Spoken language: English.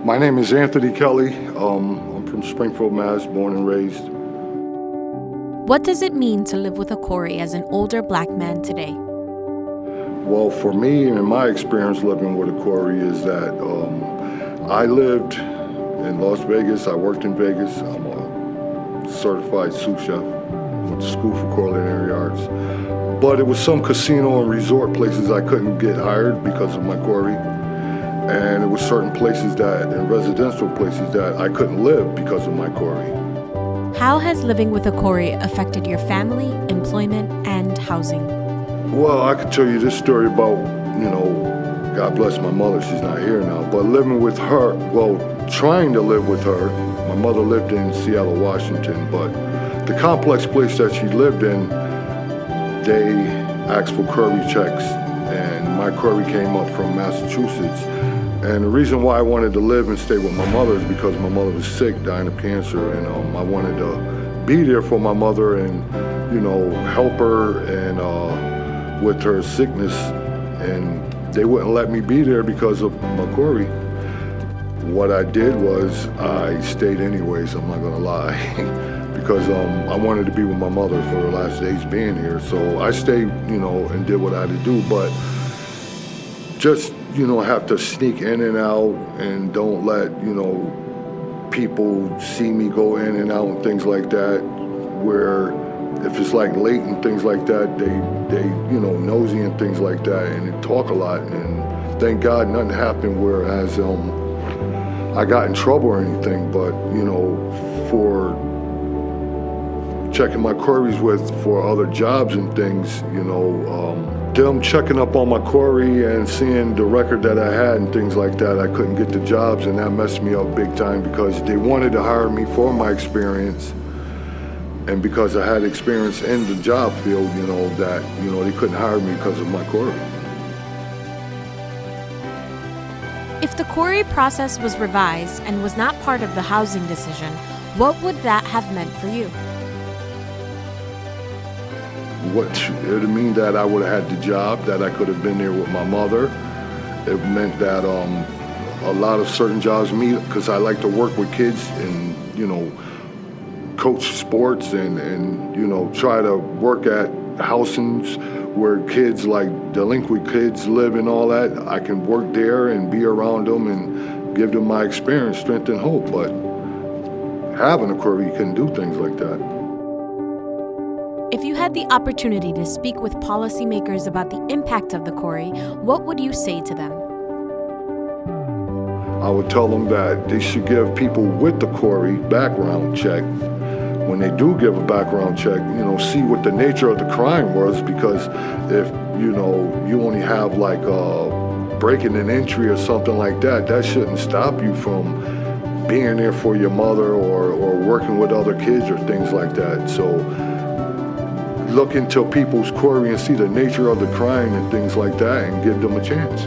My name is Anthony Kelly. I'm from Springfield, Mass., born and raised. What does it mean to live with a CORI as an older Black man today? Well, for me and my experience living with a CORI is that I lived in Las Vegas. I worked in Vegas. I'm a certified sous chef. Went to school for culinary arts. But it was some casino and resort places I couldn't get hired because of my CORI. And it was certain places and residential places that I couldn't live because of my CORI. How has living with a CORI affected your family, employment, and housing? Well, I could tell you this story about, God bless my mother, she's not here now, but living with her, trying to live with her. My mother lived in Seattle, Washington, but the complex place that she lived in, they asked for CORI checks, and my CORI came up from Massachusetts. And the reason why I wanted to live and stay with my mother is because my mother was sick, dying of cancer, and I wanted to be there for my mother and, help her and with her sickness. And they wouldn't let me be there because of my CORI. What I did was I stayed anyways, I'm not gonna lie, because I wanted to be with my mother for the last days being here. So I stayed, and did what I had to do, but just, have to sneak in and out and don't let, people see me go in and out and things like that, where if it's like late and things like that, they nosy and things like that, and they talk a lot. And thank God nothing happened whereas I got in trouble or anything, but, for checking my CORIs for other jobs and things, them checking up on my CORI and seeing the record that I had and things like that, I couldn't get the jobs, and that messed me up big time because they wanted to hire me for my experience, and because I had experience in the job field, that they couldn't hire me because of my CORI. If the CORI process was revised and was not part of the housing decision, what would that have meant for you? It would mean that I would have had the job, that I could have been there with my mother. It meant that a lot of certain jobs, because I like to work with kids and, coach sports and try to work at housings where kids, like delinquent kids, live and all that. I can work there and be around them and give them my experience, strength, and hope. But having a CORI, you couldn't do things like that. If you had the opportunity to speak with policymakers about the impact of the CORI, what would you say to them? I would tell them that they should give people with the CORI background check. When they do give a background check, see what the nature of the crime was, because if, you only have like a breaking an entry or something like that, that shouldn't stop you from being there for your mother or working with other kids or things like that. So look into people's CORI and see the nature of the crime and things like that and give them a chance.